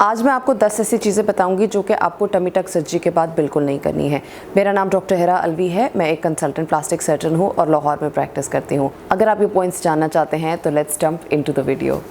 आज मैं आपको 10 ऐसी चीज़ें बताऊंगी जो कि आपको टमी टक सर्जरी के बाद बिल्कुल नहीं करनी है। मेरा नाम डॉक्टर हिरा अलवी है। मैं एक कंसल्टेंट प्लास्टिक सर्जन हूँ और लाहौर में प्रैक्टिस करती हूँ। अगर आप ये पॉइंट्स जानना चाहते हैं तो let's jump into the video.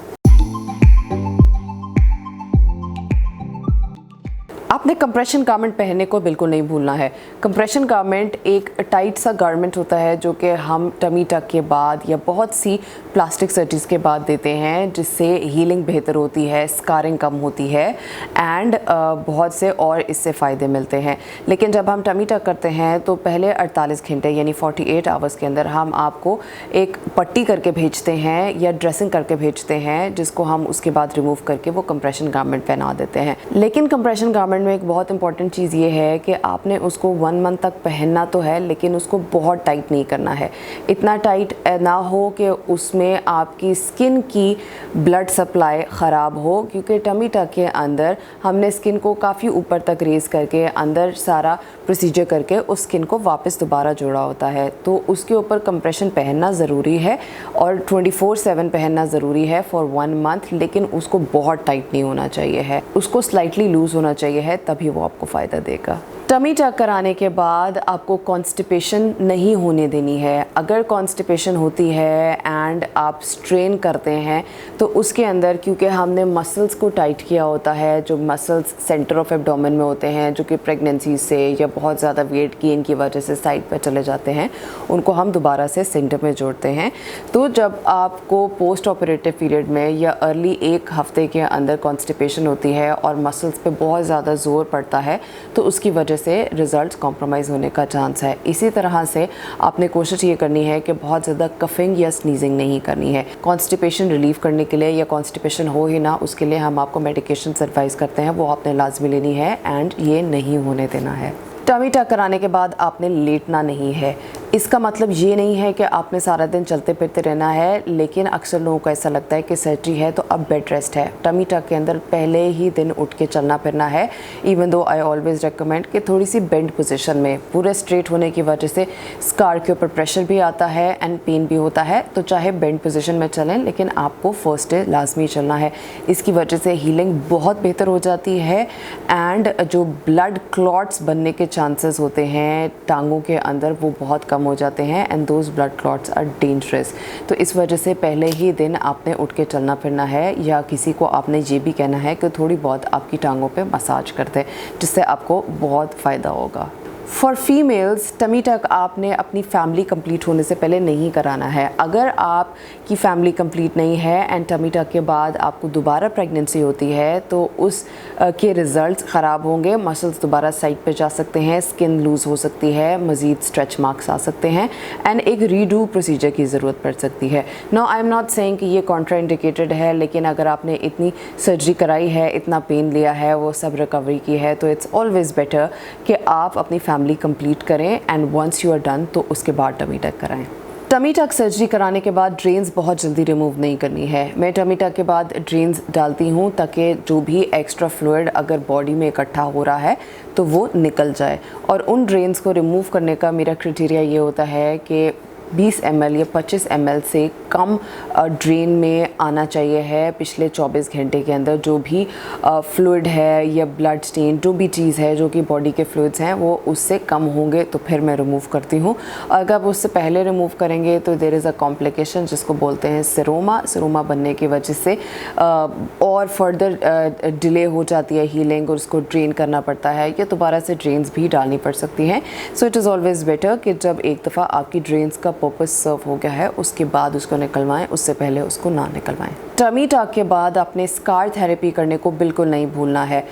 आपने कंप्रेशन गारमेंट पहनने को बिल्कुल नहीं भूलना है। कंप्रेशन गारमेंट एक टाइट सा गारमेंट होता है जो कि हम टमी टक के बाद या बहुत सी प्लास्टिक सर्जरीज के बाद देते हैं, जिससे हीलिंग बेहतर होती है, स्कारिंग कम होती है एंड बहुत से और इससे फ़ायदे मिलते हैं। लेकिन जब हम टमी टक करते हैं तो पहले 48 घंटे यानी 48 आवर्स के अंदर हम आपको एक पट्टी करके भेजते हैं या ड्रेसिंग करके भेजते हैं, जिसको हम उसके बाद रिमूव करके वो कंप्रेशन गारमेंट पहना देते हैं। लेकिन कंप्रेशन गारमेंट में एक बहुत इंपॉर्टेंट चीज़ ये है कि आपने उसको 1 मंथ तक पहनना तो है, लेकिन उसको बहुत टाइट नहीं करना है। इतना टाइट ना हो कि उसमें आपकी स्किन की ब्लड सप्लाई ख़राब हो, क्योंकि टमी टक के अंदर हमने स्किन को काफ़ी ऊपर तक रेज़ करके अंदर सारा प्रोसीजर करके उस स्किन को वापस दोबारा जोड़ा होता है। तो उसके ऊपर कंप्रेशन पहनना ज़रूरी है और 24/7 पहनना ज़रूरी है फॉर 1 मंथ, लेकिन उसको बहुत टाइट नहीं होना चाहिए है, उसको स्लाइटली लूज़ होना चाहिए है, तभी वो आपको फ़ायदा देगा। टमी टक कराने के बाद आपको कॉन्स्टिपेशन नहीं होने देनी है। अगर कॉन्स्टिपेशन होती है एंड आप स्ट्रेन करते हैं तो उसके अंदर, क्योंकि हमने मसल्स को टाइट किया होता है, जो मसल्स सेंटर ऑफ एब्डोमेन में होते हैं, जो कि प्रेगनेंसी से या बहुत ज़्यादा वेट गेन की वजह से साइड पर चले जाते हैं, उनको हम दोबारा से सेंटर में जोड़ते हैं। तो जब आपको पोस्ट ऑपरेटिव पीरियड में या अर्ली 1 हफ्ते के अंदर कॉन्स्टिपेशन होती है और मसल्स पे बहुत ज़्यादा ज़ोर पड़ता है, तो उसकी वजह से रिजल्ट्स कॉम्प्रोमाइज़ होने का चांस है। इसी तरह से आपने कोशिश ये करनी है कि बहुत ज़्यादा कफिंग या स्नीजिंग नहीं करनी है। कॉन्स्टिपेशन रिलीव करने के लिए या कॉन्स्टिपेशन हो ही ना, उसके लिए हम आपको मेडिकेशन एडवाइस करते हैं, वो आपने लाजमी लेनी है एंड ये नहीं होने देना है। टमी टक कराने के बाद आपने लेटना नहीं है। इसका मतलब ये नहीं है कि आपने सारा दिन चलते फिरते रहना है, लेकिन अक्सर लोगों को ऐसा लगता है कि सर्जरी है तो अब बेड रेस्ट है। टमी टक के अंदर पहले ही दिन उठ के चलना फिरना है। Even though I always recommend कि थोड़ी सी बेंड पोजीशन में, पूरे स्ट्रेट होने की वजह से स्कार के ऊपर प्रेशर भी आता है एंड पेन भी होता है, तो चाहे बेंड पोजीशन में चलें, लेकिन आपको फर्स्ट डे लाजमी चलना है। इसकी वजह से हीलिंग बहुत बेहतर हो जाती है एंड जो ब्लड क्लॉट्स बनने के चांसेस होते हैं टांगों के अंदर, वो बहुत कम हो जाते हैं and those blood clots are dangerous. तो इस वजह से पहले ही दिन आपने उठ के चलना फिरना है, या किसी को आपने ये भी कहना है कि थोड़ी बहुत आपकी टांगों पे मसाज कर दे, जिससे आपको बहुत फ़ायदा होगा। फॉर फीमेल्स टमी टक आपने अपनी फैमिली कंप्लीट होने से पहले नहीं कराना है। अगर आपकी फैमिली कंप्लीट नहीं है एंड टमी टक के बाद आपको दोबारा प्रेगनेंसी होती है, तो उस के रिज़ल्ट्स ख़राब होंगे। मसल्स दोबारा साइड पे जा सकते हैं, स्किन लूज़ हो सकती है, मज़ीद स्ट्रेच मार्क्स आ सकते हैं एंड एक रीडू प्रोसीजर की ज़रूरत पड़ सकती है। No, I am not saying कि ये कॉन्ट्रा इंडिकेटेड है, लेकिन अगर आपने इतनी सर्जरी कराई है, इतना पेन लिया है, वो सब रिकवरी की है, तो इट्स ऑलवेज़ बेटर कि आप अपनी फैमिली कंप्लीट करें and once you are done तो उसके बाद टमी टक कराएं। टमी टक सर्जरी कराने के बाद ड्रेन्स बहुत जल्दी रिमूव नहीं करनी है। मैं टमी टक के बाद ड्रेन्स डालती हूँ ताकि जो भी एक्स्ट्रा फ्लूइड अगर बॉडी में इकट्ठा हो रहा है तो वो निकल जाए। और उन ड्रेन्स को रिमूव करने का मेरा क्राइटेरिया ये होता है कि 20 ml या 25 ml से कम ड्रेन में आना चाहिए है पिछले 24 घंटे के अंदर। जो भी फ्लूइड है या ब्लड स्टेन, जो भी चीज़ है जो कि बॉडी के फ्लूइड्स हैं, वो उससे कम होंगे तो फिर मैं रिमूव करती हूँ। अगर आप उससे पहले रिमूव करेंगे तो देयर इज़ अ कॉम्प्लिकेशन जिसको बोलते हैं सिरोमा बनने की वजह से और फर्दर डिले हो जाती है हीलिंग और उसको ड्रेन करना पड़ता है, या दोबारा से ड्रेन्स भी डालनी पड़ सकती हैं। So it is always better कि जब एक दफ़ा आपकी ड्रेन्स का पर्पस सर्व हो गया है उसके बाद उसको निकलवाएं, उससे पहले उसको ना निकलवाएं। टमी टक के बाद अपने स्कार थेरेपी करने को बिल्कुल नहीं भूलना है।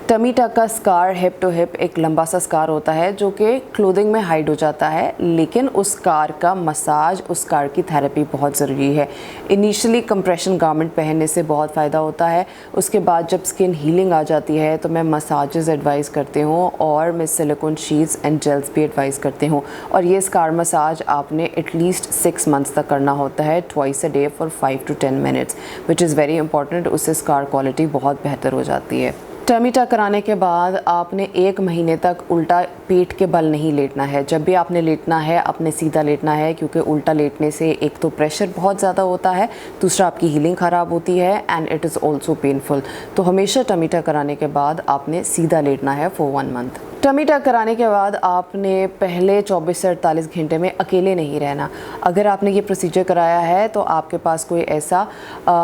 टमी टक का स्कार हिप टू हिप एक लंबा सा स्कार होता है जो कि क्लोथिंग में हाइड हो जाता है, लेकिन उस स्कार का मसाज, उस स्कार की थेरेपी बहुत ज़रूरी है। इनिशियली कंप्रेशन गारमेंट पहनने से बहुत फ़ायदा होता है। उसके बाद जब स्किन हीलिंग आ जाती है तो मैं मसाजेस एडवाइस करती हूँ और मैं सिलिकॉन शीट्स एंड जेल्स भी एडवाइस करती हूँ। और ये स्कार मसाज आपने एटलीस्ट 6 मंथ्स तक करना होता है, twice a day for 5 to 10 minutes, which is very important. उससे स्कार क्वालिटी बहुत बेहतर हो जाती है। टमी टक कराने के बाद आपने 1 महीने तक उल्टा पेट के बल नहीं लेटना है। जब भी आपने लेटना है आपने सीधा लेटना है, क्योंकि उल्टा लेटने से एक तो प्रेशर बहुत ज़्यादा होता है, दूसरा आपकी हीलिंग ख़राब होती है and it is also painful. तो हमेशा टमी टक कराने के बाद आपने सीधा लेटना है फॉर 1 मंथ। टमी टक कराने के बाद आपने पहले 24 से 48 घंटे में अकेले नहीं रहना। अगर आपने ये प्रोसीजर कराया है तो आपके पास कोई ऐसा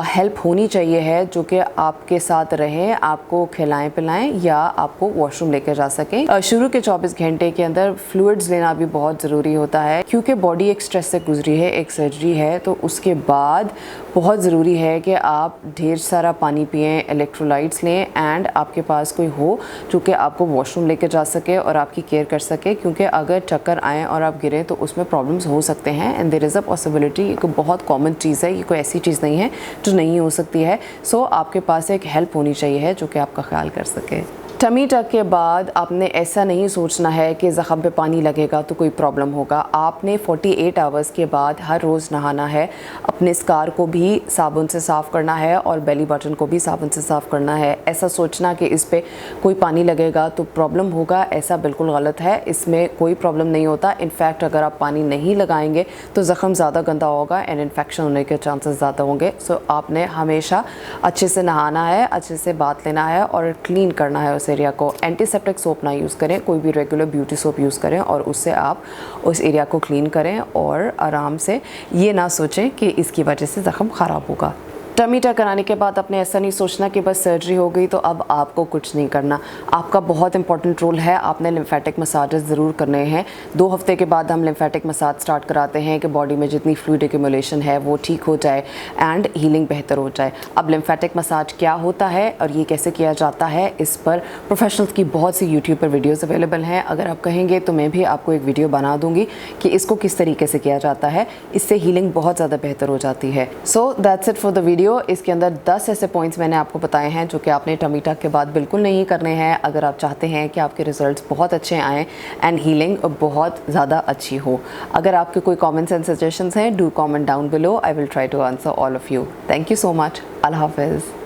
हेल्प होनी चाहिए है जो कि आपके साथ रहें, आपको खिलाएं पिलाएं या आपको वॉशरूम लेकर जा सकें। शुरू के 24 घंटे के अंदर फ्लूइड्स लेना भी बहुत ज़रूरी होता है, क्योंकि बॉडी एक स्ट्रेस से गुजरी है, एक सर्जरी है, तो उसके बाद बहुत ज़रूरी है कि आप ढेर सारा पानी पिएँ, इलेक्ट्रोलाइट्स लें एंड आपके पास कोई हो जो कि आपको वॉशरूम लेकर जा सके और आपकी केयर कर सके, क्योंकि अगर चक्कर आएँ और आप गिरें तो उसमें प्रॉब्लम्स हो सकते हैं and there is a possibility. ये कोई बहुत कॉमन चीज़ है, ये कोई ऐसी चीज़ नहीं है जो नहीं हो सकती है। सो आपके पास एक हेल्प होनी चाहिए है जो कि आपका ख्याल कर सके। टमी टक के बाद आपने ऐसा नहीं सोचना है कि ज़ख़म पे पानी लगेगा तो कोई प्रॉब्लम होगा। आपने 48 आवर्स के बाद हर रोज़ नहाना है, अपने स्कार को भी साबुन से साफ़ करना है और बेली बटन को भी साबुन से साफ़ करना है। ऐसा सोचना कि इस पे कोई पानी लगेगा तो प्रॉब्लम होगा, ऐसा बिल्कुल गलत है। इसमें कोई प्रॉब्लम नहीं होता। इनफैक्ट अगर आप पानी नहीं लगाएंगे तो ज़ख़म ज़्यादा गंदा होगा एंड इन्फेक्शन होने के चांसेस ज़्यादा होंगे। सो आपने हमेशा अच्छे से नहाना है, अच्छे से बाथ लेना है और क्लीन करना है उस एरिया को। एंटीसेप्टिक सोप ना यूज़ करें, कोई भी रेगुलर ब्यूटी सोप यूज़ करें और उससे आप उस एरिया को क्लीन करें और आराम से ये ना सोचें कि इसकी वजह से ज़ख़म ख़राब होगा। टमी टक कराने के बाद आपने ऐसा नहीं सोचना कि बस सर्जरी हो गई तो अब आपको कुछ नहीं करना। आपका बहुत इंपॉर्टेंट रोल है, आपने लिम्फेटिक मसाजेस ज़रूर करने हैं। 2 हफ्ते के बाद हम लिम्फेटिक मसाज स्टार्ट कराते हैं कि बॉडी में जितनी फ्लूइड एक्यूमुलेशन है वो ठीक हो जाए एंड हीलिंग बेहतर हो जाए। अब लिम्फेटिक मसाज क्या होता है और ये कैसे किया जाता है, इस पर प्रोफेशनल्स की बहुत सी यूट्यूब पर वीडियोज़ अवेलेबल हैं। अगर आप कहेंगे तो मैं भी आपको एक वीडियो बना दूँगी कि इसको किस तरीके से किया जाता है। इससे हीलिंग बहुत ज़्यादा बेहतर हो जाती है। So that's it for the video. इसके अंदर 10 ऐसे पॉइंट्स मैंने आपको बताए हैं जो कि आपने टमी टक के बाद बिल्कुल नहीं करने हैं अगर आप चाहते हैं कि आपके रिजल्ट्स बहुत अच्छे आएँ एंड हीलिंग बहुत ज़्यादा अच्छी हो। अगर आपके कोई कमेंट्स एंड सजेशंस हैं, do comment down below. I will try to answer all of you. Thank you so much. अल्लाह हाफिज़।